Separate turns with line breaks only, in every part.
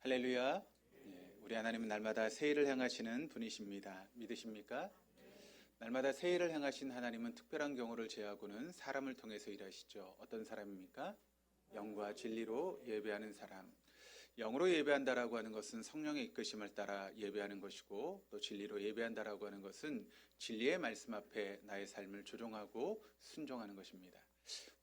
할렐루야. 우리 하나님은 날마다 새 일을 행하시는 분이십니다. 믿으십니까? 날마다 새 일을 행하신 하나님은 특별한 경우를 제하고는 사람을 통해서 일하시죠. 어떤 사람입니까? 영과 진리로 예배하는 사람. 영으로 예배한다라고 하는 것은 성령의 이끄심을 따라 예배하는 것이고, 또 진리로 예배한다라고 하는 것은 진리의 말씀 앞에 나의 삶을 조종하고 순종하는 것입니다.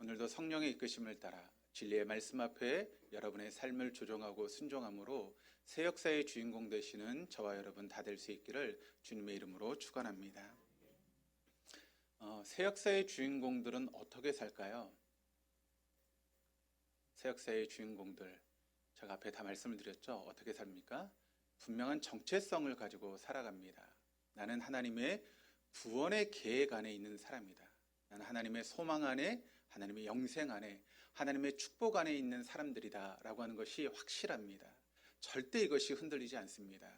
오늘도 성령의 이끄심을 따라 진리의 말씀 앞에 여러분의 삶을 조종하고 순종함으로 새 역사의 주인공 되시는 저와 여러분 다 될 수 있기를 주님의 이름으로 축원합니다. 새 역사의 주인공들은 어떻게 살까요? 새 역사의 주인공들, 제가 앞에 다 말씀을 드렸죠. 어떻게 삽니까? 분명한 정체성을 가지고 살아갑니다. 나는 하나님의 구원의 계획 안에 있는 사람이다. 나는 하나님의 소망 안에, 하나님의 영생 안에, 하나님의 축복 안에 있는 사람들이다 라고 하는 것이 확실합니다. 절대 이것이 흔들리지 않습니다.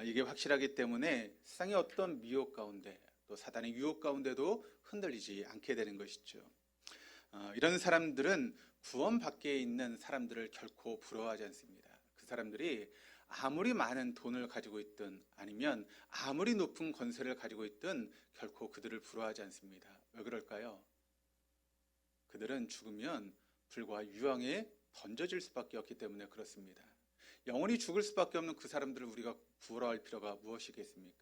이게 확실하기 때문에 세상의 어떤 미혹 가운데, 또 사단의 유혹 가운데도 흔들리지 않게 되는 것이죠. 이런 사람들은 구원 밖에 있는 사람들을 결코 부러워하지 않습니다. 그 사람들이 아무리 많은 돈을 가지고 있든 아니면 아무리 높은 권세를 가지고 있든 결코 그들을 부러워하지 않습니다. 왜 그럴까요? 그들은 죽으면 불과 유황에 던져질 수밖에 없기 때문에 그렇습니다. 영원히 죽을 수밖에 없는 그 사람들을 우리가 부러워할 필요가 무엇이겠습니까?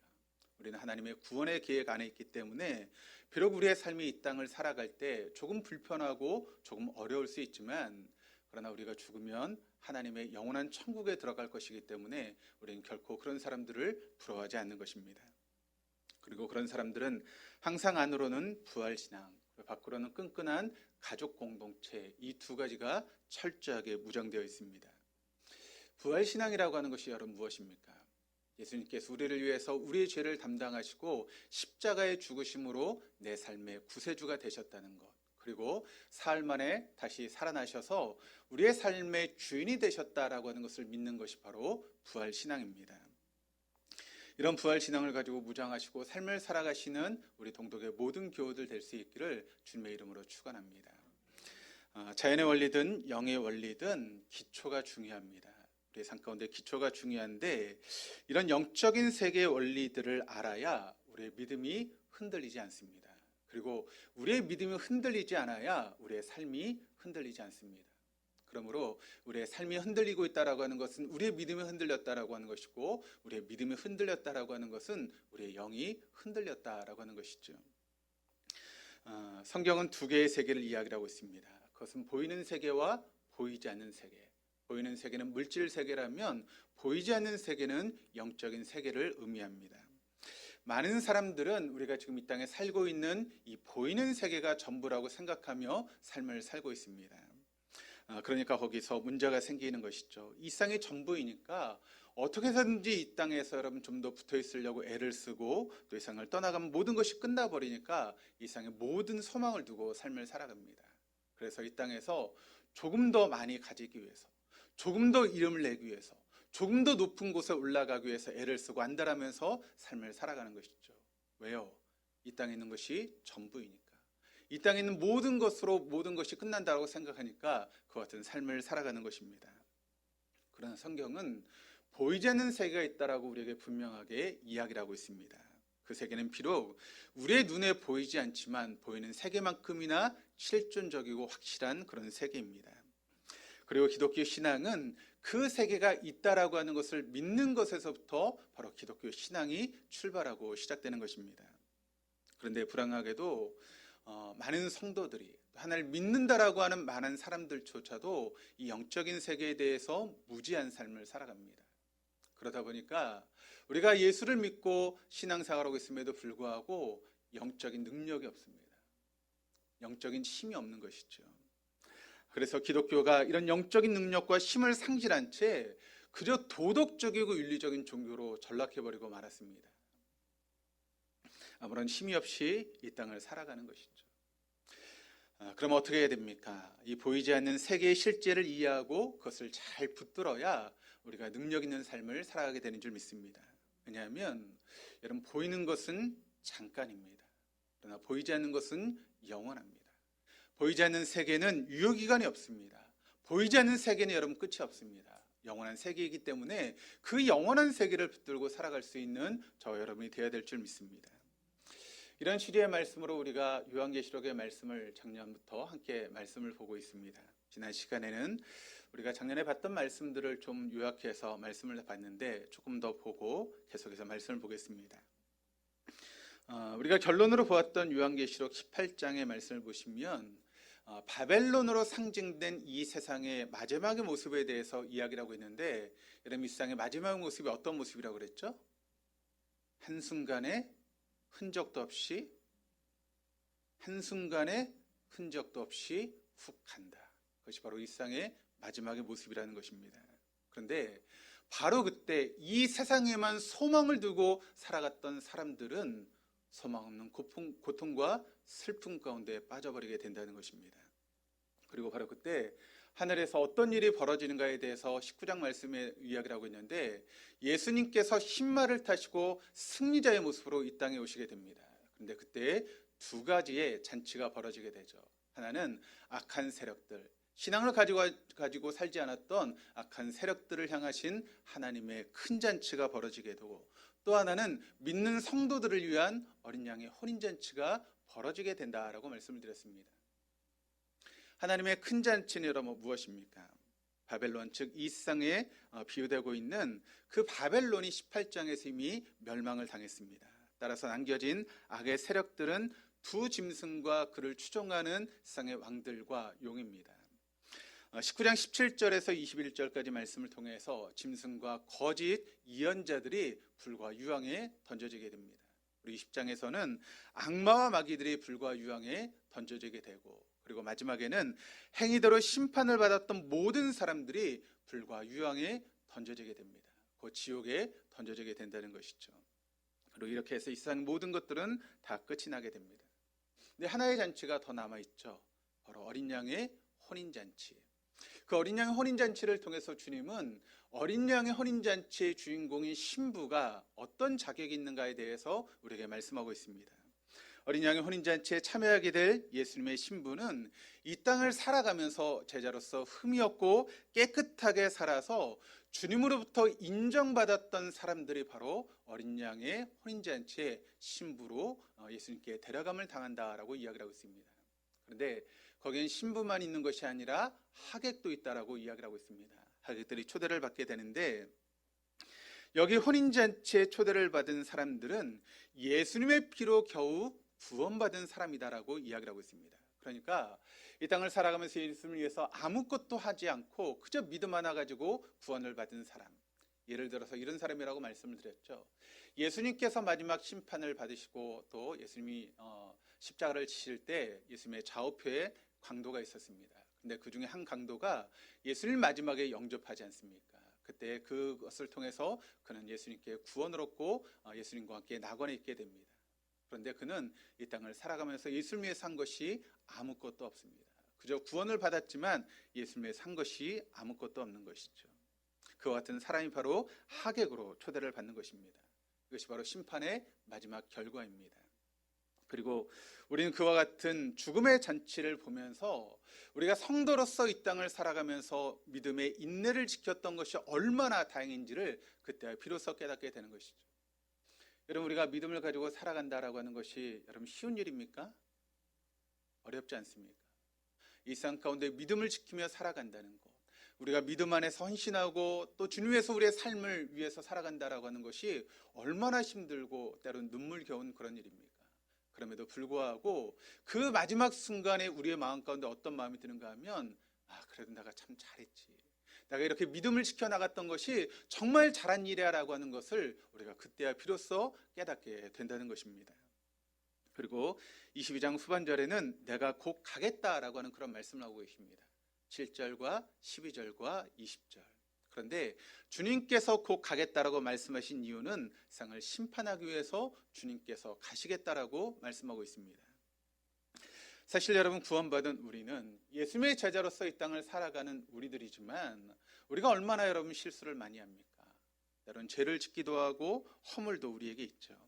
우리는 하나님의 구원의 계획 안에 있기 때문에 비록 우리의 삶이 이 땅을 살아갈 때 조금 불편하고 조금 어려울 수 있지만, 그러나 우리가 죽으면 하나님의 영원한 천국에 들어갈 것이기 때문에 우리는 결코 그런 사람들을 부러워하지 않는 것입니다. 그리고 그런 사람들은 항상 안으로는 부활신앙, 밖으로는 끈끈한 가족 공동체, 이 두 가지가 철저하게 무장되어 있습니다. 부활신앙이라고 하는 것이 여러분 무엇입니까? 예수님께서 우리를 위해서 우리의 죄를 담당하시고 십자가의 죽으심으로 내 삶의 구세주가 되셨다는 것, 그리고 사흘 만에 다시 살아나셔서 우리의 삶의 주인이 되셨다라고 하는 것을 믿는 것이 바로 부활신앙입니다. 이런 부활신앙을 가지고 무장하시고 삶을 살아가시는 우리 동독의 모든 교우들 될 수 있기를 주님의 이름으로 축원합니다. 자연의 원리든 영의 원리든 기초가 중요합니다. 우리의 삶 가운데 기초가 중요한데, 이런 영적인 세계의 원리들을 알아야 우리의 믿음이 흔들리지 않습니다. 그리고 우리의 믿음이 흔들리지 않아야 우리의 삶이 흔들리지 않습니다. 그러므로 우리의 삶이 흔들리고 있다라고 하는 것은 우리의 믿음이 흔들렸다라고 하는 것이고, 우리의 믿음이 흔들렸다라고 하는 것은 우리의 영이 흔들렸다라고 하는 것이죠. 성경은 두 개의 세계를 이야기하고 있습니다. 그것은 보이는 세계와 보이지 않는 세계. 보이는 세계는 물질 세계라면 보이지 않는 세계는 영적인 세계를 의미합니다. 많은 사람들은 우리가 지금 이 땅에 살고 있는 이 보이는 세계가 전부라고 생각하며 삶을 살고 있습니다. 그러니까 거기서 문제가 생기는 것이죠. 이 땅이 전부이니까 어떻게 해서든지 이 땅에서 여러분 좀 더 붙어 있으려고 애를 쓰고, 또 이 세상을 떠나가면 모든 것이 끝나버리니까 이 세상에 모든 소망을 두고 삶을 살아갑니다. 그래서 이 땅에서 조금 더 많이 가지기 위해서, 조금 더 이름을 내기 위해서, 조금 더 높은 곳에 올라가기 위해서 애를 쓰고 안달하면서 삶을 살아가는 것이죠. 왜요? 이 땅에 있는 것이 전부이니까. 이 땅에 있는 모든 것으로 모든 것이 끝난다고 생각하니까 그 같은 삶을 살아가는 것입니다. 그러나 성경은 보이지 않는 세계가 있다라고 우리에게 분명하게 이야기를 하고 있습니다. 그 세계는 비록 우리의 눈에 보이지 않지만 보이는 세계만큼이나 실존적이고 확실한 그런 세계입니다. 그리고 기독교 신앙은 그 세계가 있다라고 하는 것을 믿는 것에서부터 바로 기독교 신앙이 출발하고 시작되는 것입니다. 그런데 불행하게도 많은 성도들이, 하나님을 믿는다라고 하는 많은 사람들조차도 이 영적인 세계에 대해서 무지한 삶을 살아갑니다. 그러다 보니까 우리가 예수를 믿고 신앙생활하고 있음에도 불구하고 영적인 능력이 없습니다. 영적인 힘이 없는 것이죠. 그래서 기독교가 이런 영적인 능력과 힘을 상실한 채 그저 도덕적이고 윤리적인 종교로 전락해버리고 말았습니다. 아무런 힘이 없이 이 땅을 살아가는 것이죠. 그럼 어떻게 해야 됩니까? 이 보이지 않는 세계의 실제를 이해하고 그것을 잘 붙들어야 우리가 능력 있는 삶을 살아가게 되는 줄 믿습니다. 왜냐하면 여러분, 보이는 것은 잠깐입니다. 그러나 보이지 않는 것은 영원합니다. 보이지 않는 세계는 유효기간이 없습니다. 보이지 않는 세계는 여러분 끝이 없습니다. 영원한 세계이기 때문에 그 영원한 세계를 붙들고 살아갈 수 있는 저와 여러분이 되어야 될 줄 믿습니다. 이런 취지의 말씀으로 우리가 요한계시록의 말씀을 작년부터 함께 말씀을 보고 있습니다. 지난 시간에는 우리가 작년에 봤던 말씀들을 좀 요약해서 말씀을 봤는데 조금 더 보고 계속해서 말씀을 보겠습니다. 우리가 결론으로 보았던 요한계시록 18장의 말씀을 보시면 바벨론으로 상징된 이 세상의 마지막의 모습에 대해서 이야기를 하고 있는데, 여러분 이 세상의 마지막 모습이 어떤 모습이라고 그랬죠? 한순간에 흔적도 없이 훅 간다. 그것이 바로 이 세상의 마지막의 모습이라는 것입니다. 그런데 바로 그때 이 세상에만 소망을 두고 살아갔던 사람들은 소망 없는 고통과 슬픔 가운데 빠져버리게 된다는 것입니다. 그리고 바로 그때 하늘에서 어떤 일이 벌어지는가에 대해서 19장 말씀에 이야기를 하고 있는데, 예수님께서 흰말을 타시고 승리자의 모습으로 이 땅에 오시게 됩니다. 그런데 그때 두 가지의 잔치가 벌어지게 되죠. 하나는 악한 세력들, 신앙을 가지고 살지 않았던 악한 세력들을 향하신 하나님의 큰 잔치가 벌어지게 되고, 또 하나는 믿는 성도들을 위한 어린 양의 혼인잔치가 벌어지게 된다라고 말씀을 드렸습니다. 하나님의 큰 잔치는 여러분 무엇입니까? 바벨론, 즉 이 세상에 비유되고 있는 그 바벨론이 18장에서 이미 멸망을 당했습니다. 따라서 남겨진 악의 세력들은 두 짐승과 그를 추종하는 세상의 왕들과 용입니다. 19장 17절에서 21절까지 말씀을 통해서 짐승과 거짓 예언자들이 불과 유황에 던져지게 됩니다. 그리고 20장에서는 악마와 마귀들이 불과 유황에 던져지게 되고, 그리고 마지막에는 행위대로 심판을 받았던 모든 사람들이 불과 유황에 던져지게 됩니다. 그 지옥에 던져지게 된다는 것이죠. 그리고 이렇게 해서 이 세상 모든 것들은 다 끝이 나게 됩니다. 근데 하나의 잔치가 더 남아있죠. 바로 어린 양의 혼인잔치. 그 어린 양의 혼인잔치를 통해서 주님은 어린 양의 혼인잔치의 주인공인 신부가 어떤 자격이 있는가에 대해서 우리에게 말씀하고 있습니다. 어린 양의 혼인잔치에 참여하게 될 예수님의 신부는 이 땅을 살아가면서 제자로서 흠이 없고 깨끗하게 살아서 주님으로부터 인정받았던 사람들이 바로 어린 양의 혼인잔치의 신부로 예수님께 데려감을 당한다라고 이야기를 하고 있습니다. 그런데 거기엔 신부만 있는 것이 아니라 하객도 있다라고 이야기를 하고 있습니다. 하객들이 초대를 받게 되는데, 여기 혼인잔치에 초대를 받은 사람들은 예수님의 피로 겨우 구원받은 사람이다라고 이야기를 하고 있습니다. 그러니까 이 땅을 살아가면서 예수님을 위해서 아무것도 하지 않고 그저 믿음 하나 가지고 구원을 받은 사람, 예를 들어서 이런 사람이라고 말씀을 드렸죠. 예수님께서 마지막 심판을 받으시고 또 예수님이 십자가를 지실 때 예수님의 좌우표에 강도가 있었습니다. 근데 그 중에 한 강도가 예수님 마지막에 영접하지 않습니까? 그때 그것을 통해서 그는 예수님께 구원을 얻고 예수님과 함께 낙원에 있게 됩니다. 그런데 그는 이 땅을 살아가면서 예수님 위해 산 것이 아무것도 없습니다. 그저 구원을 받았지만 예수님 위해 산 것이 아무것도 없는 것이죠. 그와 같은 사람이 바로 하객으로 초대를 받는 것입니다. 이것이 바로 심판의 마지막 결과입니다. 그리고 우리는 그와 같은 죽음의 잔치를 보면서 우리가 성도로서 이 땅을 살아가면서 믿음의 인내를 지켰던 것이 얼마나 다행인지를 그때 비로소 깨닫게 되는 것이죠. 여러분, 우리가 믿음을 가지고 살아간다라고 하는 것이 여러분 쉬운 일입니까? 어렵지 않습니까? 이 세상 가운데 믿음을 지키며 살아간다는 것, 우리가 믿음 안에서 헌신하고 또 주님 위해서 우리의 삶을 위해서 살아간다라고 하는 것이 얼마나 힘들고 때로는 눈물겨운 그런 일입니까? 그럼에도 불구하고 그 마지막 순간에 우리의 마음 가운데 어떤 마음이 드는가 하면, 그래도 내가 참 잘했지, 내가 이렇게 믿음을 지켜나갔던 것이 정말 잘한 일이야라고 하는 것을 우리가 그때야 비로소 깨닫게 된다는 것입니다. 그리고 22장 후반절에는 내가 곧 가겠다라고 하는 그런 말씀을 하고 계십니다. 7절과 12절과 20절. 그런데 주님께서 곧 가겠다라고 말씀하신 이유는 세상을 심판하기 위해서 주님께서 가시겠다라고 말씀하고 있습니다. 사실 여러분, 구원받은 우리는 예수님의 제자로서 이 땅을 살아가는 우리들이지만 우리가 얼마나 여러분 실수를 많이 합니까? 때로는 죄를 짓기도 하고 허물도 우리에게 있죠.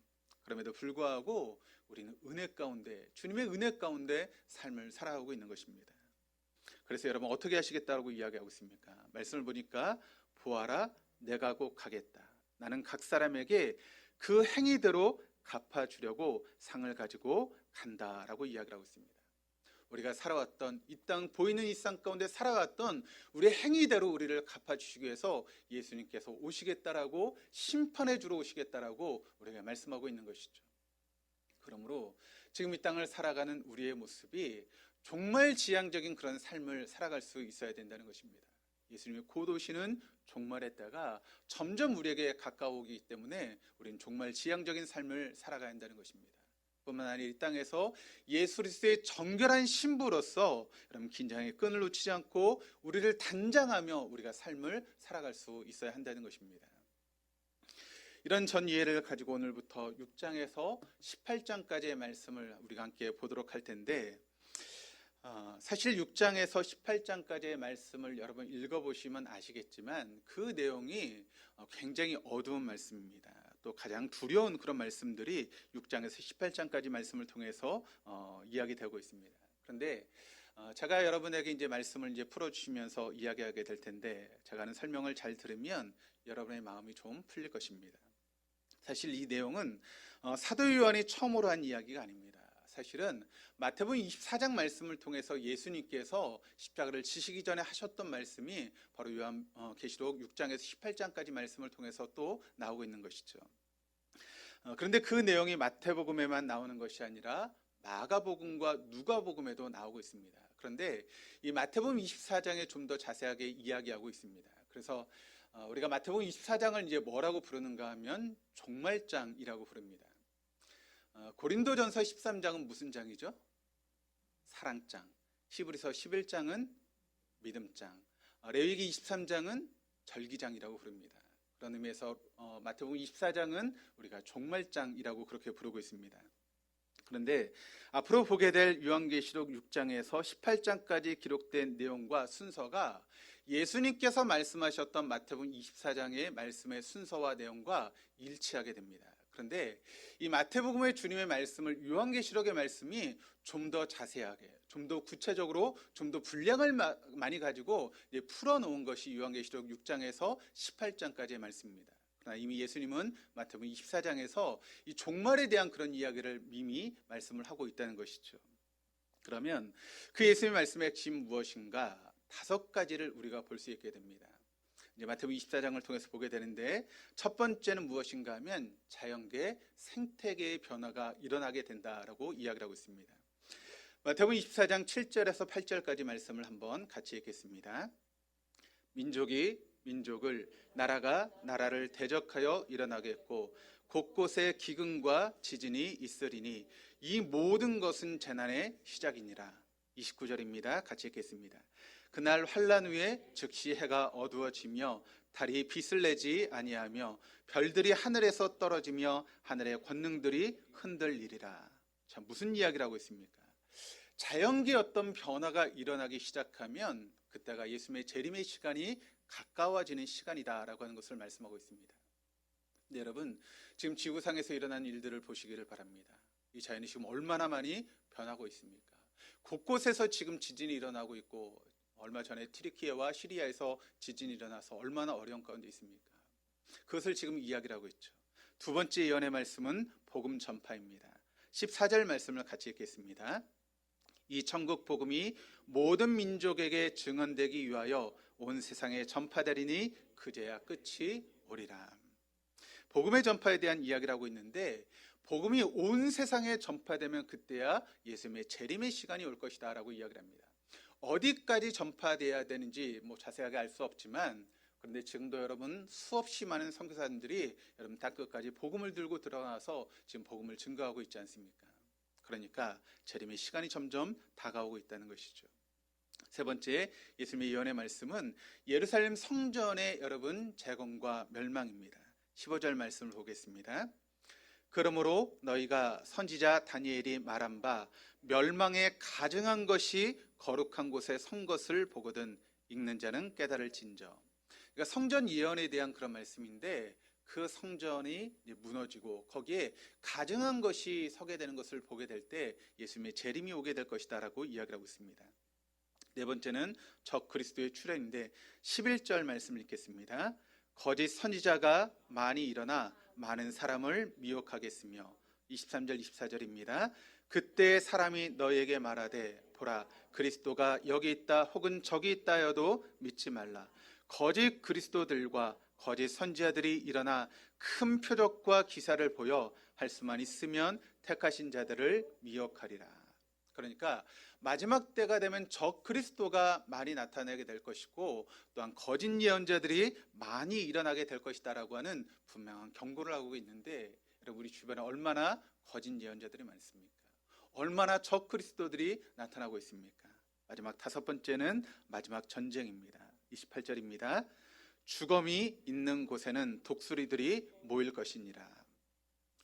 그럼에도 불구하고 우리는 은혜 가운데, 주님의 은혜 가운데 삶을 살아가고 있는 것입니다. 그래서 여러분 어떻게 하시겠다고 이야기하고 있습니까? 말씀을 보니까 보아라, 내가 곧 가겠다. 나는 각 사람에게 그 행위대로 갚아주려고 상을 가지고 간다라고 이야기를 하고 있습니다. 우리가 살아왔던 이 땅, 보이는 이 땅 가운데 살아왔던 우리의 행위대로 우리를 갚아주시기 위해서 예수님께서 오시겠다라고, 심판해 주러 오시겠다라고 우리가 말씀하고 있는 것이죠. 그러므로 지금 이 땅을 살아가는 우리의 모습이 정말 지향적인 그런 삶을 살아갈 수 있어야 된다는 것입니다. 예수님이 곧 오시는 종말의 때가 점점 우리에게 가까우기 때문에 우리는 정말 지향적인 삶을 살아가야 한다는 것입니다. 뿐만 아니라 이 땅에서 예수 그리스도의 정결한 신부로서 여러분 긴장의 끈을 놓치지 않고 우리를 단장하며 우리가 삶을 살아갈 수 있어야 한다는 것입니다. 이런 전 이해를 가지고 오늘부터 6장에서 18장까지의 말씀을 우리가 함께 보도록 할 텐데, 사실 6장에서 18장까지의 말씀을 여러분 읽어보시면 아시겠지만 그 내용이 굉장히 어두운 말씀입니다. 또 가장 두려운 그런 말씀들이 6장에서 18장까지 말씀을 통해서 이야기되고 있습니다. 그런데 제가 여러분에게 이제 말씀을 이제 풀어주시면서 이야기하게 될 텐데, 제가 하는 설명을 잘 들으면 여러분의 마음이 좀 풀릴 것입니다. 사실 이 내용은 사도 요한이 처음으로 한 이야기가 아닙니다. 사실은 마태복음 24장 말씀을 통해서 예수님께서 십자가를 지시기 전에 하셨던 말씀이 바로 요한계시록 6장에서 18장까지 말씀을 통해서 또 나오고 있는 것이죠. 그런데 그 내용이 마태복음에만 나오는 것이 아니라 마가복음과 누가복음에도 나오고 있습니다. 그런데 이 마태복음 24장에 좀 더 자세하게 이야기하고 있습니다. 그래서 우리가 마태복음 24장을 이제 뭐라고 부르는가 하면 종말장이라고 부릅니다. 고린도전서 13장은 무슨 장이죠? 사랑장. 히브리서 11장은 믿음장. 레위기 23장은 절기장이라고 부릅니다. 그런 의미에서 마태복음 24장은 우리가 종말장이라고 그렇게 부르고 있습니다. 그런데 앞으로 보게 될 요한계시록 6장에서 18장까지 기록된 내용과 순서가 예수님께서 말씀하셨던 마태복음 24장의 말씀의 순서와 내용과 일치하게 됩니다. 그런데 이 마태복음의 주님의 말씀을 요한계시록의 말씀이 좀 더 자세하게, 좀 더 구체적으로, 좀 더 분량을 많이 가지고 풀어놓은 것이 요한계시록 6장에서 18장까지의 말씀입니다. 그러나 이미 예수님은 마태복음 24장에서 이 종말에 대한 그런 이야기를 이미 말씀을 하고 있다는 것이죠. 그러면 그 예수님의 말씀의 핵심 무엇인가? 5가지를 우리가 볼 수 있게 됩니다. 이제 마태복음 24장을 통해서 보게 되는데, 첫 번째는 무엇인가 하면 자연계, 생태계의 변화가 일어나게 된다라고 이야기를 하고 있습니다. 마태복음 24장 7절에서 8절까지 말씀을 한번 같이 읽겠습니다. 민족이 민족을, 나라가 나라를 대적하여 일어나겠고 곳곳에 기근과 지진이 있으리니 이 모든 것은 재난의 시작이니라. 29절입니다. 같이 읽겠습니다. 그날 환란 후에 즉시 해가 어두워지며 달이 빛을 내지 아니하며 별들이 하늘에서 떨어지며 하늘의 권능들이 흔들리리라. 자, 무슨 이야기를 하고 있습니까? 자연계의 어떤 변화가 일어나기 시작하면 그때가 예수님의 재림의 시간이 가까워지는 시간이다라고 하는 것을 말씀하고 있습니다. 네, 여러분, 지금 지구상에서 일어난 일들을 보시기를 바랍니다. 이 자연이 지금 얼마나 많이 변하고 있습니까? 곳곳에서 지금 지진이 일어나고 있고, 얼마 전에 튀르키예와 시리아에서 지진이 일어나서 얼마나 어려운 가운데 있습니까? 그것을 지금 이야기를 하고 있죠. 두 번째 예언의 말씀은 복음 전파입니다. 14절 말씀을 같이 읽겠습니다. 이 천국 복음이 모든 민족에게 증언되기 위하여 온 세상에 전파되리니 그제야 끝이 오리라. 복음의 전파에 대한 이야기를 하고 있는데, 복음이 온 세상에 전파되면 그때야 예수님의 재림의 시간이 올 것이다 라고 이야기를 합니다. 어디까지 전파되어야 되는지 자세하게 알 수 없지만, 그런데 지금도 여러분 수없이 많은 선교사님들이 여러분 땅끝까지 복음을 들고 들어가서 지금 복음을 증거하고 있지 않습니까? 그러니까 재림의 시간이 점점 다가오고 있다는 것이죠. 세 번째 예수님의 예언의 말씀은 예루살렘 성전의 여러분 재건과 멸망입니다. 15절 말씀을 보겠습니다. 그러므로 너희가 선지자 다니엘이 말한 바 멸망에 가증한 것이 거룩한 곳에 선 것을 보거든 읽는 자는 깨달을진저. 그러니까 성전 예언에 대한 그런 말씀인데, 그 성전이 무너지고 거기에 가증한 것이 서게 되는 것을 보게 될 때 예수님의 재림이 오게 될 것이다 라고 이야기를 하고 있습니다. 네 번째는 적 그리스도의 출현인데 11절 말씀을 읽겠습니다. 거짓 선지자가 많이 일어나 많은 사람을 미혹하겠으며 23절 24절입니다. 그때 사람이 너에게 말하되 보라 그리스도가 여기 있다 혹은 저기 있다 하여도 믿지 말라. 거짓 그리스도들과 거짓 선지자들이 일어나 큰 표적과 기사를 보여 할 수만 있으면 택하신 자들을 미혹하리라. 그러니까 마지막 때가 되면 적 그리스도가 많이 나타나게 될 것이고 또한 거짓 예언자들이 많이 일어나게 될 것이다라고 하는 분명한 경고를 하고 있는데, 여러분 우리 주변에 얼마나 거짓 예언자들이 많습니까? 얼마나 적 그리스도들이 나타나고 있습니까? 마지막 다섯 번째는 마지막 전쟁입니다. 28절입니다. 죽음이 있는 곳에는 독수리들이 모일 것이니라.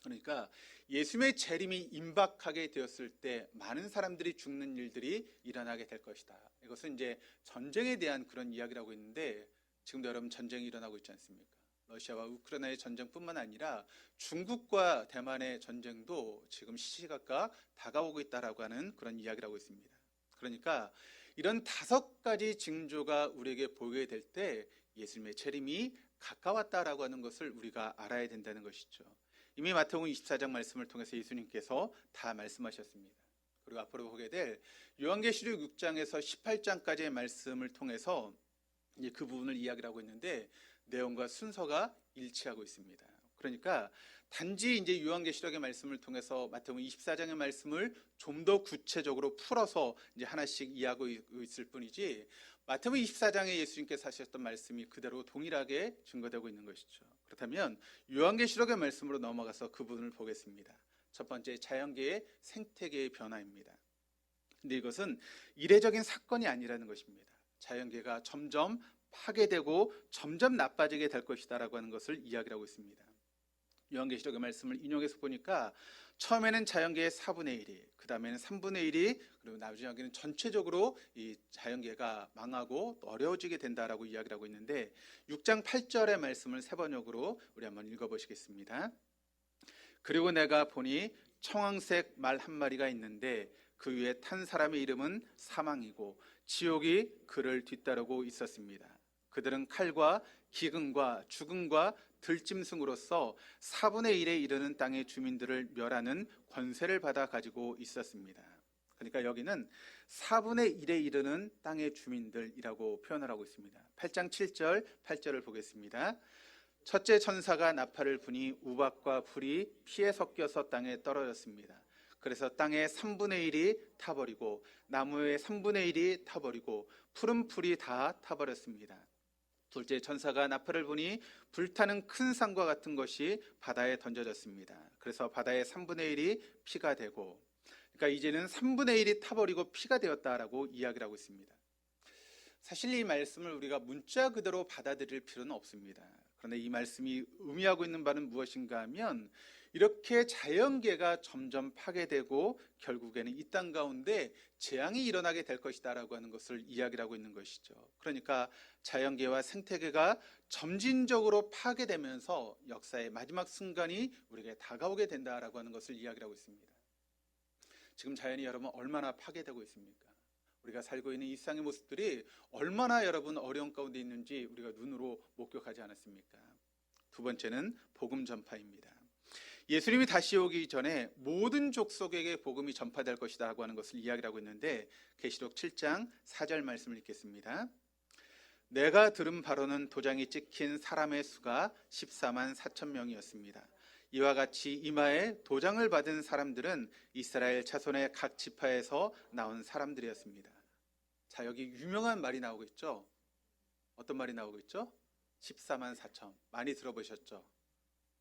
그러니까 예수님의 재림이 임박하게 되었을 때 많은 사람들이 죽는 일들이 일어나게 될 것이다. 이것은 이제 전쟁에 대한 그런 이야기라고 있는데, 지금도 여러분 전쟁이 일어나고 있지 않습니까? 러시아와 우크라이나의 전쟁뿐만 아니라 중국과 대만의 전쟁도 지금 시시각각 다가오고 있다라고 하는 그런 이야기를 하고 있습니다. 그러니까 이런 다섯 가지 징조가 우리에게 보이게 될 때 예수님의 재림이 가까웠다라고 하는 것을 우리가 알아야 된다는 것이죠. 이미 마태복음 24장 말씀을 통해서 예수님께서 다 말씀하셨습니다. 그리고 앞으로 보게 될 요한계시록 6장에서 18장까지의 말씀을 통해서 이제 그 부분을 이야기를 하고 있는데 내용과 순서가 일치하고 있습니다. 그러니까 단지 이제 요한계시록의 말씀을 통해서 마태복음 24장의 말씀을 좀 더 구체적으로 풀어서 이제 하나씩 이해하고 있을 뿐이지, 마태복음 24장에 예수님께서 하셨던 말씀이 그대로 동일하게 증거되고 있는 것이죠. 그렇다면 요한계시록의 말씀으로 넘어가서 그 부분을 보겠습니다. 첫 번째, 자연계의 생태계의 변화입니다. 근데 이것은 이례적인 사건이 아니라는 것입니다. 자연계가 점점 파괴되고 점점 나빠지게 될 것이다라고 하는 것을 이야기를 하고 있습니다. 요한계시록의 말씀을 인용해서 보니까 처음에는 자연계의 4분의 1이, 그 다음에는 3분의 1이, 그리고 나중에는 전체적으로 이 자연계가 망하고 어려워지게 된다라고 이야기를 하고 있는데, 6장 8절의 말씀을 세 번역으로 우리 한번 읽어보시겠습니다. 그리고 내가 보니 청황색 말 한 마리가 있는데 그 위에 탄 사람의 이름은 사망이고 지옥이 그를 뒤따르고 있었습니다. 그들은 칼과 기근과 죽음과 들짐승으로서 4분의 1에 이르는 땅의 주민들을 멸하는 권세를 받아 가지고 있었습니다. 그러니까 여기는 4분의 1에 이르는 땅의 주민들이라고 표현을 하고 있습니다. 8장 7절 8절을 보겠습니다. 첫째 천사가 나팔을 부니 우박과 불이 피에 섞여서 땅에 떨어졌습니다. 그래서 땅의 3분의 1이 타버리고 나무의 3분의 1이 타버리고 푸른 풀이 다 타버렸습니다. 둘째 천사가 나팔을 부니 불타는 큰 산과 같은 것이 바다에 던져졌습니다. 그래서 바다의 3분의 1이 피가 되고, 그러니까 이제는 3분의 1이 타버리고 피가 되었다라고 이야기를 하고 있습니다. 사실 이 말씀을 우리가 문자 그대로 받아들일 필요는 없습니다. 그런데 이 말씀이 의미하고 있는 바는 무엇인가 하면, 이렇게 자연계가 점점 파괴되고 결국에는 이 땅 가운데 재앙이 일어나게 될 것이다라고 하는 것을 이야기를 하고 있는 것이죠. 그러니까 자연계와 생태계가 점진적으로 파괴되면서 역사의 마지막 순간이 우리에게 다가오게 된다라고 하는 것을 이야기를 하고 있습니다. 지금 자연이 여러분 얼마나 파괴되고 있습니까? 우리가 살고 있는 일상의 모습들이 얼마나 여러분 어려운 가운데 있는지 우리가 눈으로 목격하지 않았습니까? 두 번째는 복음 전파입니다. 예수님이 다시 오기 전에 모든 족속에게 복음이 전파될 것이라고 하는 것을 이야기를 하고 있는데, 계시록 7장 4절 말씀을 읽겠습니다. 내가 들은 바로는 도장이 찍힌 사람의 수가 14만 4천 명이었습니다. 이와 같이 이마에 도장을 받은 사람들은 이스라엘 자손의 각 지파에서 나온 사람들이었습니다. 자, 여기 유명한 말이 나오고 있죠. 어떤 말이 나오고 있죠? 14만 4천. 많이 들어보셨죠?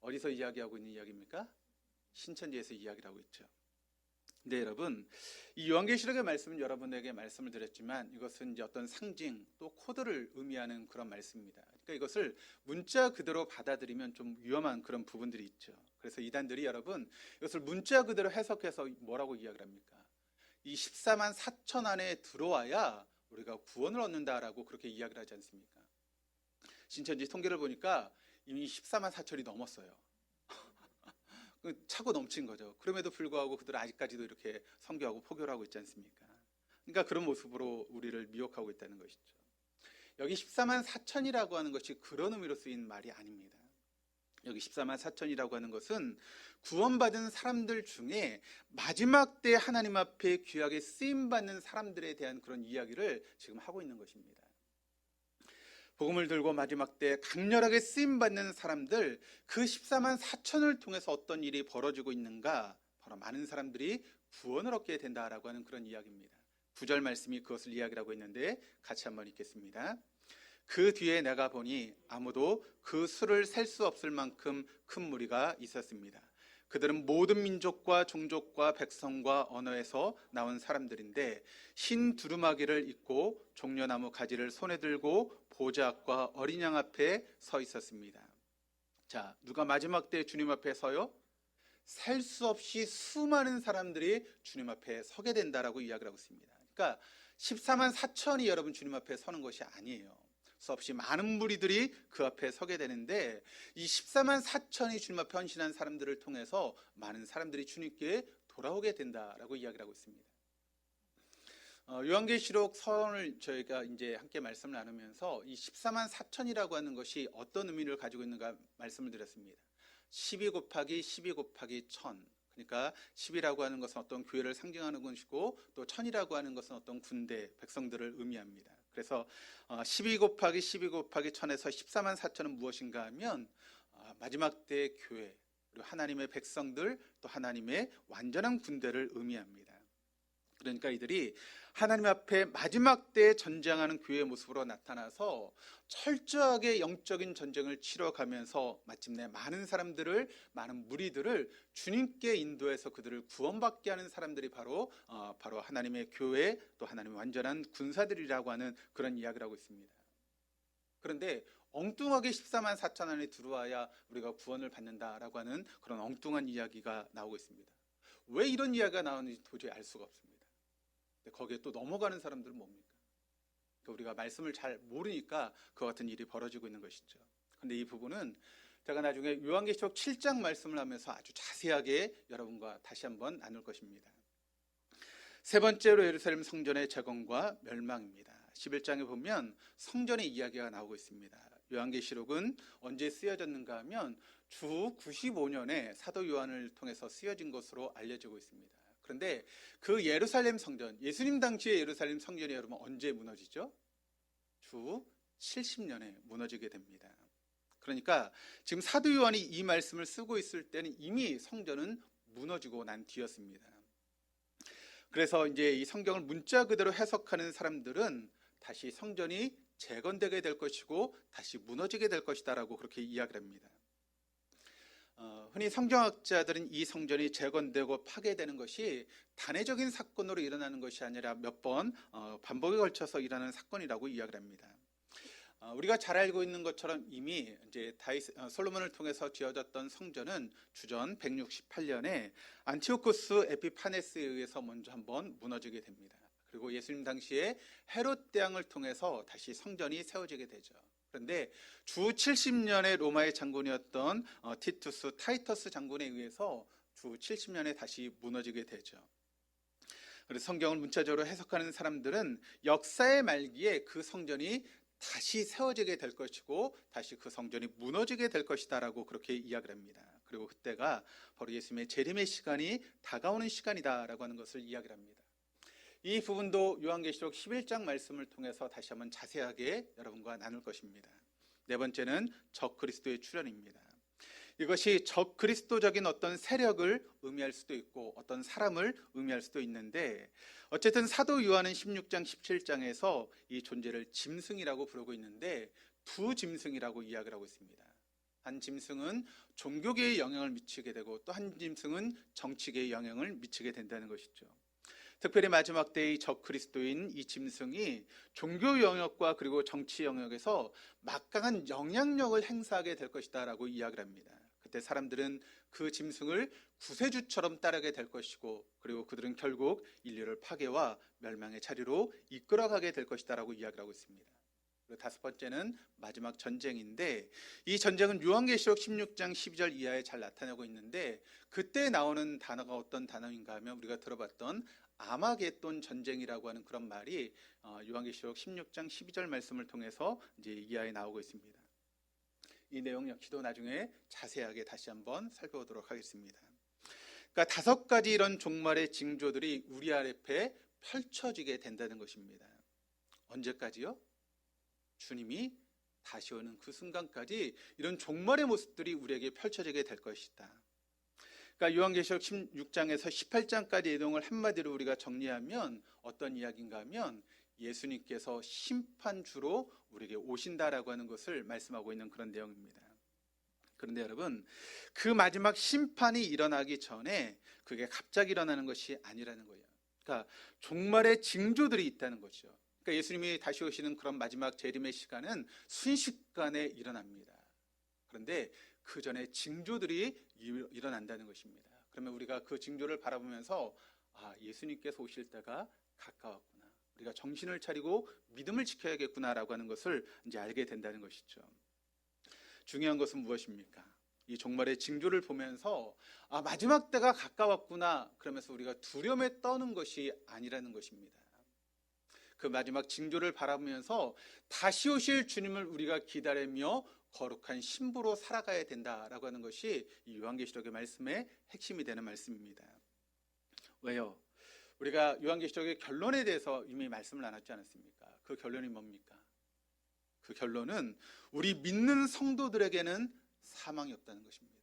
어디서 이야기하고 있는 이야기입니까? 신천지에서 이야기를 하고 있죠. 네, 여러분, 이 요한계시록의 말씀은 여러분에게 말씀을 드렸지만 이것은 이제 어떤 상징 또 코드를 의미하는 그런 말씀입니다. 그러니까 이것을 문자 그대로 받아들이면 좀 위험한 그런 부분들이 있죠. 그래서 이단들이 여러분 이것을 문자 그대로 해석해서 뭐라고 이야기를 합니까? 이 14만 4천 안에 들어와야 우리가 구원을 얻는다라고 그렇게 이야기를 하지 않습니까? 신천지 통계를 보니까 이미 14만 4천이 넘었어요. 차고 넘친 거죠. 그럼에도 불구하고 그들은 아직까지도 이렇게 선교하고 포교를 하고 있지 않습니까? 그러니까 그런 모습으로 우리를 미혹하고 있다는 것이죠. 여기 14만 4천이라고 하는 것이 그런 의미로 쓰인 말이 아닙니다. 여기 14만 4천이라고 하는 것은 구원받은 사람들 중에 마지막 때 하나님 앞에 귀하게 쓰임받는 사람들에 대한 그런 이야기를 지금 하고 있는 것입니다. 복음을 들고 마지막 때 강렬하게 쓰임받는 사람들, 그 14만 4천을 통해서 어떤 일이 벌어지고 있는가? 바로 많은 사람들이 구원을 얻게 된다라고 하는 그런 이야기입니다. 9절 말씀이 그것을 이야기하고 있는데 같이 한번 읽겠습니다. 그 뒤에 내가 보니 아무도 그 수를 셀 수 없을 만큼 큰 무리가 있었습니다. 그들은 모든 민족과 종족과 백성과 언어에서 나온 사람들인데 흰 두루마기를 입고 종려나무 가지를 손에 들고 보좌 앞과 어린 양 앞에 서 있었습니다. 자, 누가 마지막 때 주님 앞에 서요? 셀 수 없이 수많은 사람들이 주님 앞에 서게 된다라고 이야기를 하고 있습니다. 그러니까 14만 4천이 여러분 주님 앞에 서는 것이 아니에요. 수없이 많은 무리들이 그 앞에 서게 되는데 이 14만 4천이 주님 앞에 헌신한 사람들을 통해서 많은 사람들이 주님께 돌아오게 된다라고 이야기를 하고 있습니다. 요한계시록 서론을 저희가 이제 함께 말씀을 나누면서 이 14만 4천이라고 하는 것이 어떤 의미를 가지고 있는가 말씀을 드렸습니다. 12 곱하기 12 곱하기 1000. 그러니까 10이라고 하는 것은 어떤 교회를 상징하는 것이고 또 1000이라고 하는 것은 어떤 군대, 백성들을 의미합니다. 그래서 12 곱하기 12 곱하기 1000에서 14만 4천은 무엇인가 하면 마지막 때의 교회, 그리고 하나님의 백성들, 또 하나님의 완전한 군대를 의미합니다. 그러니까 이들이 하나님 앞에 마지막 때에 전쟁하는 교회의 모습으로 나타나서 철저하게 영적인 전쟁을 치러가면서 마침내 많은 사람들을, 많은 무리들을 주님께 인도해서 그들을 구원받게 하는 사람들이 바로 하나님의 교회, 또 하나님의 완전한 군사들이라고 하는 그런 이야기를 하고 있습니다. 그런데 엉뚱하게 14만 4천 안에 들어와야 우리가 구원을 받는다라고 하는 그런 엉뚱한 이야기가 나오고 있습니다. 왜 이런 이야기가 나오는지 도저히 알 수가 없습니다. 거기에 또 넘어가는 사람들은 뭡니까? 그러니까 우리가 말씀을 잘 모르니까 그와 같은 일이 벌어지고 있는 것이죠. 그런데 이 부분은 제가 나중에 요한계시록 7장 말씀을 하면서 아주 자세하게 여러분과 다시 한번 나눌 것입니다. 세 번째로 예루살렘 성전의 재건과 멸망입니다. 11장에 보면 성전의 이야기가 나오고 있습니다. 요한계시록은 언제 쓰여졌는가 하면 주 95년에 사도 요한을 통해서 쓰여진 것으로 알려지고 있습니다. 그런데 그 예루살렘 성전, 예수님 당시의 예루살렘 성전이 여러분 언제 무너지죠? 주 70년에 무너지게 됩니다. 그러니까 지금 사도 요한이 이 말씀을 쓰고 있을 때는 이미 성전은 무너지고 난 뒤였습니다. 그래서 이제 이 성경을 문자 그대로 해석하는 사람들은 다시 성전이 재건되게 될 것이고 다시 무너지게 될 것이다라고 그렇게 이야기를 합니다. 흔히 성경학자들은 이 성전이 재건되고 파괴되는 것이 단회적인 사건으로 일어나는 것이 아니라 몇 번 반복에 걸쳐서 일어나는 사건이라고 이야기를 합니다. 우리가 잘 알고 있는 것처럼 이미 이제 솔로몬을 통해서 지어졌던 성전은 주전 168년에 안티오코스 에피파네스에 의해서 먼저 한번 무너지게 됩니다. 그리고 예수님 당시에 헤롯 대왕을 통해서 다시 성전이 세워지게 되죠. 그런데 주 70년에 로마의 장군이었던 티투스 타이터스 장군에 의해서 주 70년에 다시 무너지게 되죠. 그래서 성경을 문자적으로 해석하는 사람들은 역사의 말기에 그 성전이 다시 세워지게 될 것이고 다시 그 성전이 무너지게 될 것이다라고 그렇게 이야기를 합니다. 그리고 그때가 바로 예수님의 재림의 시간이 다가오는 시간이다라고 하는 것을 이야기를 합니다. 이 부분도 요한계시록 11장 말씀을 통해서 다시 한번 자세하게 여러분과 나눌 것입니다. 네 번째는 적그리스도의 출현입니다. 이것이 적그리스도적인 어떤 세력을 의미할 수도 있고 어떤 사람을 의미할 수도 있는데 어쨌든 사도 요한은 16장 17장에서 이 존재를 짐승이라고 부르고 있는데 두 짐승이라고 이야기를 하고 있습니다. 한 짐승은 종교계에 영향을 미치게 되고 또 한 짐승은 정치계에 영향을 미치게 된다는 것이죠. 특별히 마지막 때의 적그리스도인 이 짐승이 종교 영역과 그리고 정치 영역에서 막강한 영향력을 행사하게 될 것이다 라고 이야기를 합니다. 그때 사람들은 그 짐승을 구세주처럼 따르게 될 것이고 그리고 그들은 결국 인류를 파괴와 멸망의 자리로 이끌어가게 될 것이다 라고 이야기를 하고 있습니다. 그리고 다섯 번째는 마지막 전쟁인데 이 전쟁은 요한계시록 16장 12절 이하에 잘 나타나고 있는데 그때 나오는 단어가 어떤 단어인가 하면 우리가 들어봤던 아마겟돈 전쟁이라고 하는 그런 말이 요한계시록 16장 12절 말씀을 통해서 이제 이하에 나오고 있습니다. 이 내용 역시도 나중에 자세하게 다시 한번 살펴보도록 하겠습니다. 그러니까 5가지 이런 종말의 징조들이 우리 앞에 펼쳐지게 된다는 것입니다. 언제까지요? 주님이 다시 오는 그 순간까지 이런 종말의 모습들이 우리에게 펼쳐지게 될 것이다. 그러니까 요한계시록 16장에서 18장까지 내용을 한마디로 우리가 정리하면 어떤 이야기인가 하면 예수님께서 심판주로 우리에게 오신다라고 하는 것을 말씀하고 있는 그런 내용입니다. 그런데 여러분, 그 마지막 심판이 일어나기 전에 그게 갑자기 일어나는 것이 아니라는 거예요. 그러니까 종말의 징조들이 있다는 거죠. 그러니까 예수님이 다시 오시는 그런 마지막 재림의 시간은 순식간에 일어납니다. 그런데 그 전에 징조들이 일어난다는 것입니다. 그러면 우리가 그 징조를 바라보면서 예수님께서 오실 때가 가까웠구나, 우리가 정신을 차리고 믿음을 지켜야겠구나라고 하는 것을 이제 알게 된다는 것이죠. 중요한 것은 무엇입니까? 이 종말의 징조를 보면서 마지막 때가 가까웠구나 그러면서 우리가 두려움에 떠는 것이 아니라는 것입니다. 그 마지막 징조를 바라보면서 다시 오실 주님을 우리가 기다리며 거룩한 신부로 살아가야 된다라고 하는 것이 이 요한계시록의 말씀의 핵심이 되는 말씀입니다. 왜요? 우리가 요한계시록의 결론에 대해서 이미 말씀을 나눴지 않았습니까? 그 결론이 뭡니까? 그 결론은 우리 믿는 성도들에게는 사망이 없다는 것입니다.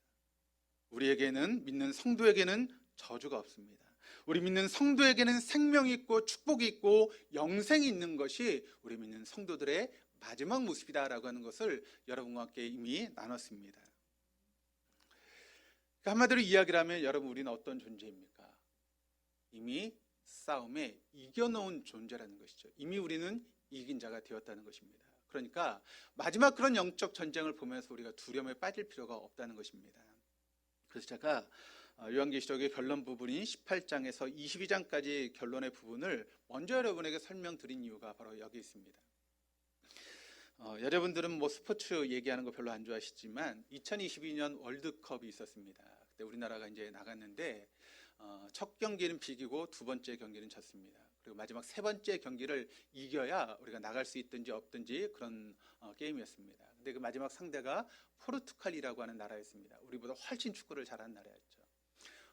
우리에게는, 믿는 성도에게는 저주가 없습니다. 우리 믿는 성도에게는 생명이 있고 축복이 있고 영생이 있는 것이 우리 믿는 성도들의 마지막 모습이다라고 하는 것을 여러분과 함께 이미 나눴습니다. 그러니까 한마디로 이야기를 하면 여러분, 우리는 어떤 존재입니까? 이미 싸움에 이겨놓은 존재라는 것이죠. 이미 우리는 이긴 자가 되었다는 것입니다. 그러니까 마지막 그런 영적 전쟁을 보면서 우리가 두려움에 빠질 필요가 없다는 것입니다. 그래서 제가 요한계시록의 결론 부분인 18장에서 22장까지 결론의 부분을 먼저 여러분에게 설명드린 이유가 바로 여기 있습니다. 여러분들은 뭐 스포츠 얘기하는 거 별로 안 좋아하시지만 2022년 월드컵이 있었습니다. 그때 우리나라가 이제 나갔는데 첫 경기는 비기고 두 번째 경기는 졌습니다. 그리고 마지막 세 번째 경기를 이겨야 우리가 나갈 수 있든지 없든지 그런 게임이었습니다. 근데 그 마지막 상대가 포르투갈이라고 하는 나라였습니다. 우리보다 훨씬 축구를 잘하는 나라였죠.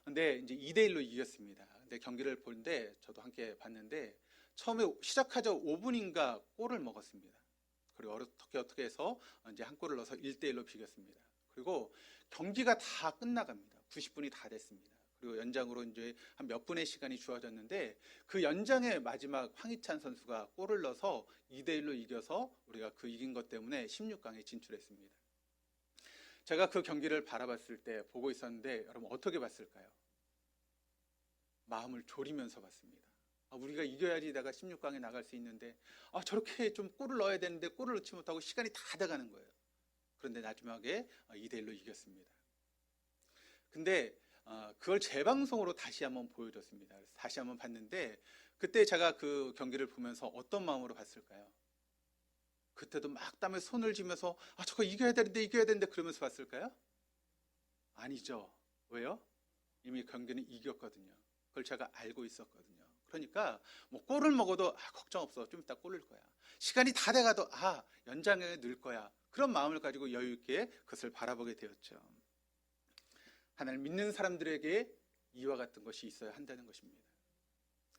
근데 이제 2대1로 이겼습니다. 근데 경기를 보는데 저도 함께 봤는데 처음에 시작하자 5분인가 골을 먹었습니다. 그리고 어떻게 해서 이제 한 골을 넣어서 1대1로 비겼습니다. 그리고 경기가 다 끝나갑니다. 90분이 다 됐습니다. 그리고 연장으로 이제 한 몇 분의 시간이 주어졌는데 그 연장에 마지막 황희찬 선수가 골을 넣어서 2대1로 이겨서 우리가 그 이긴 것 때문에 16강에 진출했습니다. 제가 그 경기를 바라봤을 때 보고 있었는데 여러분 어떻게 봤을까요? 마음을 졸이면서 봤습니다. 우리가 이겨야지 내가 16강에 나갈 수 있는데 저렇게 좀 골을 넣어야 되는데 골을 넣지 못하고 시간이 다 돼가는 거예요. 그런데 마지막에 2대1로 이겼습니다. 근데 그걸 재방송으로 다시 한번 보여줬습니다. 그래서 다시 한번 봤는데 그때 제가 그 경기를 보면서 어떤 마음으로 봤을까요? 그때도 막 땀에 손을 쥐면서 저거 이겨야 되는데 그러면서 봤을까요? 아니죠. 왜요? 이미 경기는 이겼거든요. 그걸 제가 알고 있었거든요. 그러니까 뭐 골을 먹어도 걱정 없어, 좀 이따 골 넣을 거야. 시간이 다 돼가도 연장에 넣을 거야. 그런 마음을 가지고 여유 있게 그것을 바라보게 되었죠. 하나님을 믿는 사람들에게 이와 같은 것이 있어야 한다는 것입니다.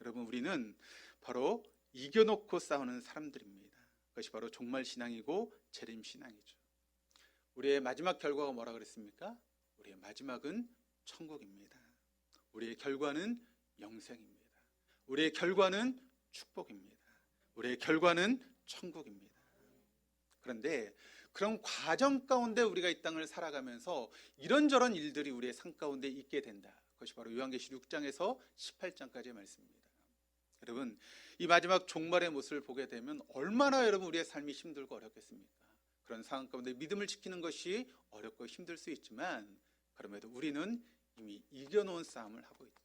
여러분, 우리는 바로 이겨놓고 싸우는 사람들입니다. 그것이 바로 종말 신앙이고 재림 신앙이죠. 우리의 마지막 결과가 뭐라 그랬습니까? 우리의 마지막은 천국입니다. 우리의 결과는 영생입니다. 우리의 결과는 축복입니다. 우리의 결과는 천국입니다. 그런데 그런 과정 가운데 우리가 이 땅을 살아가면서 이런저런 일들이 우리의 삶 가운데 있게 된다. 그것이 바로 요한계시록 6장에서 18장까지의 말씀입니다. 여러분, 이 마지막 종말의 모습을 보게 되면 얼마나 여러분 우리의 삶이 힘들고 어렵겠습니까? 그런 상황 가운데 믿음을 지키는 것이 어렵고 힘들 수 있지만 그럼에도 우리는 이미 이겨놓은 싸움을 하고 있다.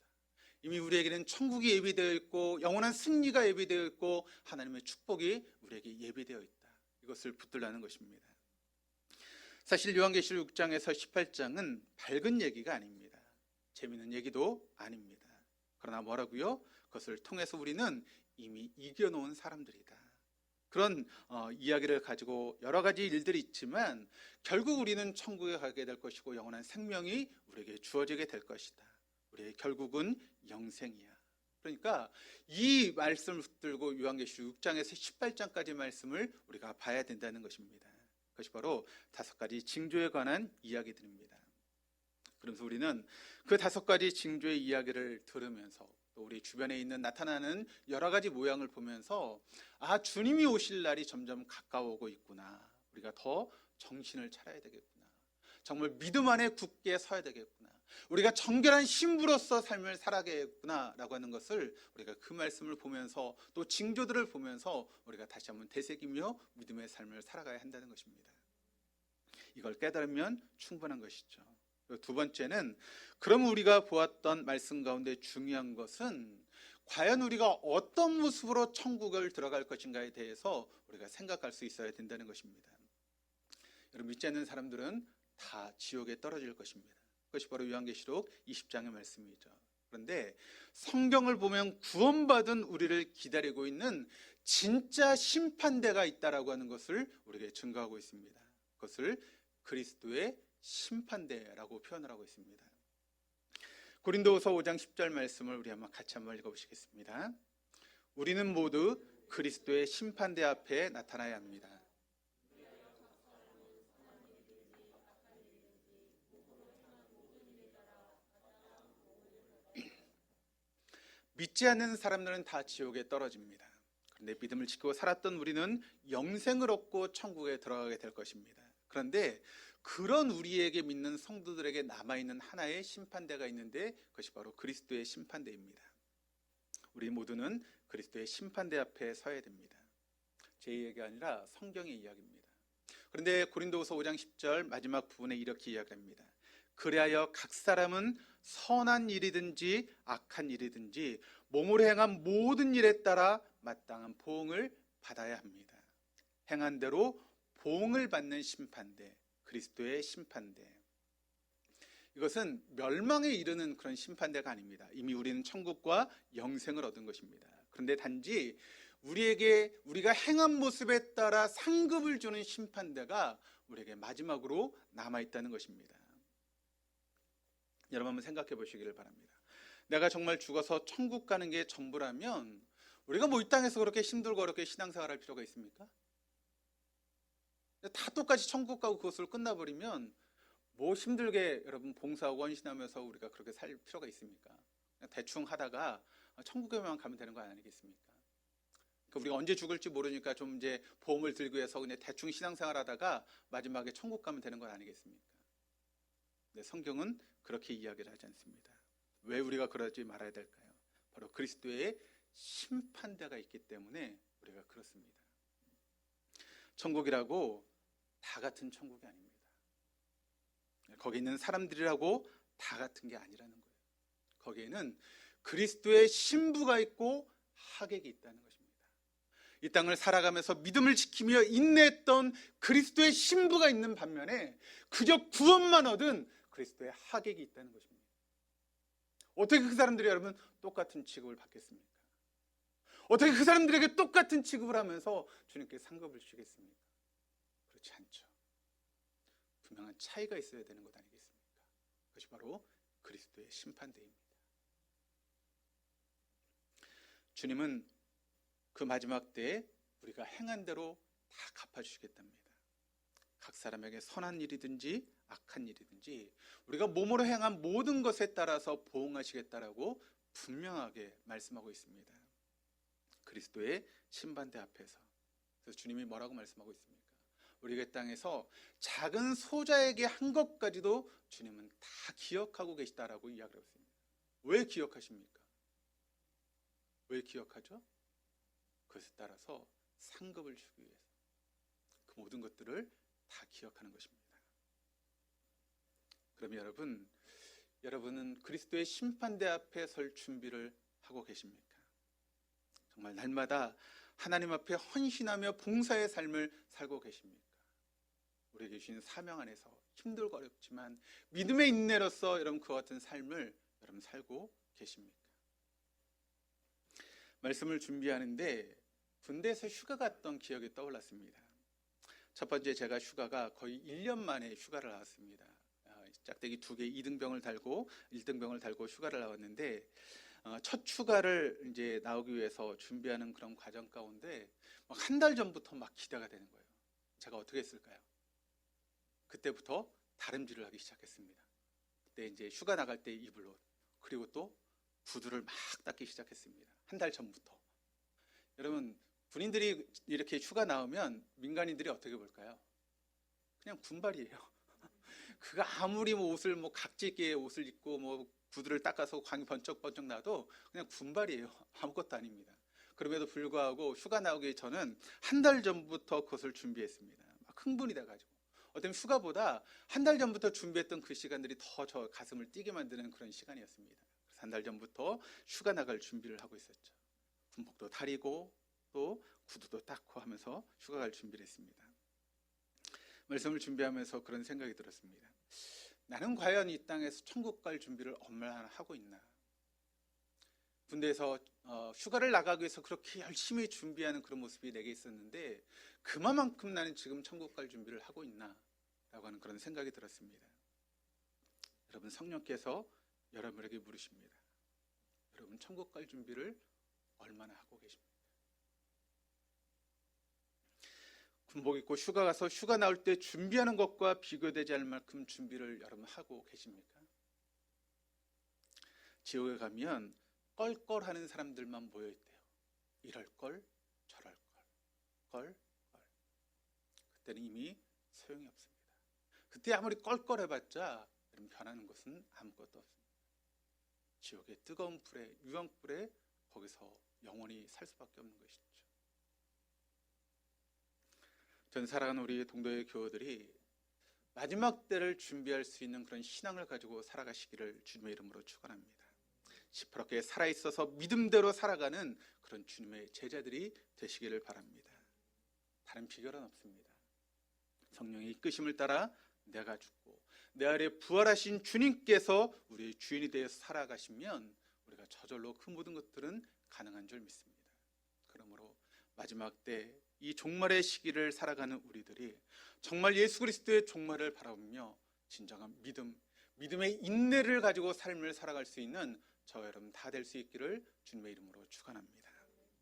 이미 우리에게는 천국이 예비되어 있고 영원한 승리가 예비되어 있고 하나님의 축복이 우리에게 예비되어 있다. 이것을 붙들라는 것입니다. 사실 요한계시록 6장에서 18장은 밝은 얘기가 아닙니다. 재미있는 얘기도 아닙니다. 그러나 뭐라고요? 그것을 통해서 우리는 이미 이겨놓은 사람들이다. 그런 이야기를 가지고 여러 가지 일들이 있지만 결국 우리는 천국에 가게 될 것이고 영원한 생명이 우리에게 주어지게 될 것이다. 우리의 결국은 영생이야. 그러니까 이 말씀을 붙들고 요한계시록 6장에서 18장까지 말씀을 우리가 봐야 된다는 것입니다. 그것이 바로 5가지 징조에 관한 이야기들입니다. 그러면서 우리는 그 5가지 징조의 이야기를 들으면서 또 우리 주변에 있는 나타나는 여러 가지 모양을 보면서 주님이 오실 날이 점점 가까워오고 있구나. 우리가 더 정신을 차려야 되겠구나. 정말 믿음 안에 굳게 서야 되겠구나. 우리가 정결한 신부로서 삶을 살아가겠구나 라고 하는 것을 우리가 그 말씀을 보면서 또 징조들을 보면서 우리가 다시 한번 되새기며 믿음의 삶을 살아가야 한다는 것입니다. 이걸 깨달으면 충분한 것이죠. 두 번째는 그럼 우리가 보았던 말씀 가운데 중요한 것은 과연 우리가 어떤 모습으로 천국을 들어갈 것인가에 대해서 우리가 생각할 수 있어야 된다는 것입니다. 여러분, 믿지 않는 사람들은 다 지옥에 떨어질 것입니다. 그것이 바로 요한계시록 20장의 말씀이죠. 그런데 성경을 보면 구원받은 우리를 기다리고 있는 진짜 심판대가 있다라고 하는 것을 우리에게 증거하고 있습니다. 그것을 그리스도의 심판대라고 표현을 하고 있습니다. 고린도후서 5장 10절 말씀을 우리 한번 같이 한번 읽어보시겠습니다. 우리는 모두 그리스도의 심판대 앞에 나타나야 합니다. 믿지 않는 사람들은 다 지옥에 떨어집니다. 그런데 믿음을 지키고 살았던 우리는 영생을 얻고 천국에 들어가게 될 것입니다. 그런데 그런 우리에게 믿는 성도들에게 남아있는 하나의 심판대가 있는데 그것이 바로 그리스도의 심판대입니다. 우리 모두는 그리스도의 심판대 앞에 서야 됩니다. 제 얘기가 아니라 성경의 이야기입니다. 그런데 고린도후서 5장 10절 마지막 부분에 이렇게 이야기합니다. 그리하여 각 사람은 선한 일이든지 악한 일이든지 몸으로 행한 모든 일에 따라 마땅한 보응을 받아야 합니다. 행한 대로 보응을 받는 심판대, 그리스도의 심판대. 이것은 멸망에 이르는 그런 심판대가 아닙니다. 이미 우리는 천국과 영생을 얻은 것입니다. 그런데 단지 우리가 행한 모습에 따라 상급을 주는 심판대가 우리에게 마지막으로 남아있다는 것입니다. 여러분 한번 생각해 보시기를 바랍니다. 내가 정말 죽어서 천국 가는 게 전부라면 우리가 이 땅에서 그렇게 힘들고 어렵게 신앙생활 할 필요가 있습니까? 다 똑같이 천국 가고 그것으로 끝나버리면 힘들게 여러분 봉사하고 헌신하면서 우리가 그렇게 살 필요가 있습니까? 대충 하다가 천국에만 가면 되는 거 아니겠습니까? 그러니까 우리가 언제 죽을지 모르니까 좀 이제 보험을 들기 위해서 그냥 대충 신앙생활 하다가 마지막에 천국 가면 되는 건 아니겠습니까? 근데 성경은 그렇게 이야기를 하지 않습니다. 왜 우리가 그러지 말아야 될까요? 바로 그리스도의 심판대가 있기 때문에 우리가 그렇습니다. 천국이라고 다 같은 천국이 아닙니다. 거기 있는 사람들이라고 다 같은 게 아니라는 거예요. 거기에는 그리스도의 신부가 있고 하객이 있다는 것입니다. 이 땅을 살아가면서 믿음을 지키며 인내했던 그리스도의 신부가 있는 반면에 그저 구원만 얻은 그리스도의 하객이 있다는 것입니다. 어떻게 그 사람들이 여러분 똑같은 취급을 받겠습니까? 어떻게 그 사람들에게 똑같은 취급을 하면서 주님께 상급을 주겠습니까? 그렇지 않죠. 분명한 차이가 있어야 되는 것 아니겠습니까? 그것이 바로 그리스도의 심판대입니다. 주님은 그 마지막 때에 우리가 행한 대로 다 갚아주시겠답니다. 각 사람에게 선한 일이든지 악한 일이든지 우리가 몸으로 행한 모든 것에 따라서 보응하시겠다라고 분명하게 말씀하고 있습니다. 그리스도의 심판대 앞에서. 그래서 주님이 뭐라고 말씀하고 있습니까? 우리가 땅에서 작은 소자에게 한 것까지도 주님은 다 기억하고 계시다라고 이야기하고 있습니다. 왜 기억하십니까? 왜 기억하죠? 그것에 따라서 상급을 주기 위해서 그 모든 것들을 다 기억하는 것입니다. 그럼 여러분은 그리스도의 심판대 앞에 설 준비를 하고 계십니까? 정말 날마다 하나님 앞에 헌신하며 봉사의 삶을 살고 계십니까? 우리에게 주신 사명 안에서 힘들고 어렵지만 믿음의 인내로서 여러분 그와 같은 삶을 여러분 살고 계십니까? 말씀을 준비하는데 군대에서 휴가 갔던 기억이 떠올랐습니다. 첫 번째, 제가 휴가가 거의 1년 만에 휴가를 나왔습니다. 짝대기 2개 2등병을 달고 1등병을 달고 휴가를 나왔는데 첫 휴가를 이제 나오기 위해서 준비하는 그런 과정 가운데 한 달 전부터 막 기대가 되는 거예요. 제가 어떻게 했을까요? 그때부터 다림질을 하기 시작했습니다. 그때 이제 휴가 나갈 때 입을 옷, 그리고 또 구두를 막 닦기 시작했습니다. 한 달 전부터. 여러분, 군인들이 이렇게 휴가 나오면 민간인들이 어떻게 볼까요? 그냥 군발이에요. 그가 아무리 옷을 각지게 옷을 입고 구두를 닦아서 광이 번쩍번쩍 나도 그냥 군발이에요. 아무것도 아닙니다. 그럼에도 불구하고 휴가 나오기 전은 한 달 전부터 그것을 준비했습니다. 막 흥분이 돼가지고. 어떤 휴가보다 한 달 전부터 준비했던 그 시간들이 더 저 가슴을 뛰게 만드는 그런 시간이었습니다. 그래서 한 달 전부터 휴가 나갈 준비를 하고 있었죠. 군복도 다리고 또 구두도 닦고 하면서 휴가 갈 준비를 했습니다. 말씀을 준비하면서 그런 생각이 들었습니다. 나는 과연 이 땅에서 천국 갈 준비를 얼마나 하고 있나? 군대에서 휴가를 나가기 위해서 그렇게 열심히 준비하는 그런 모습이 내게 있었는데 그만큼 나는 지금 천국 갈 준비를 하고 있나? 라고 하는 그런 생각이 들었습니다. 여러분, 성령께서 여러분에게 물으십니다. 여러분, 천국 갈 준비를 얼마나 하고 계십니까? 군복 입고 휴가 가서 휴가 나올 때 준비하는 것과 비교되지 않을 만큼 준비를 여러분 하고 계십니까? 지옥에 가면 껄껄하는 사람들만 모여있대요. 이럴 걸, 저럴 걸, 그때는 이미 소용이 없습니다. 그때 아무리 껄껄해봤자 변하는 것은 아무것도 없습니다. 지옥의 뜨거운 불에, 유황불에 거기서 영원히 살 수밖에 없는 것이죠. 전 사랑하는 우리 동도의 교우들이 마지막 때를 준비할 수 있는 그런 신앙을 가지고 살아가시기를 주님의 이름으로 축원합니다. 시퍼렇게 살아있어서 믿음대로 살아가는 그런 주님의 제자들이 되시기를 바랍니다. 다른 비결은 없습니다. 성령의 이끄심을 따라 내가 죽고 내 아래 부활하신 주님께서 우리의 주인이 되어서 살아가시면 우리가 저절로 그 모든 것들은 가능한 줄 믿습니다. 그러므로 마지막 때 이 종말의 시기를 살아가는 우리들이 정말 예수 그리스도의 종말을 바라보며 진정한 믿음의 인내를 가지고 삶을 살아갈 수 있는 저 여러분 다 될 수 있기를 주님의 이름으로 축원합니다.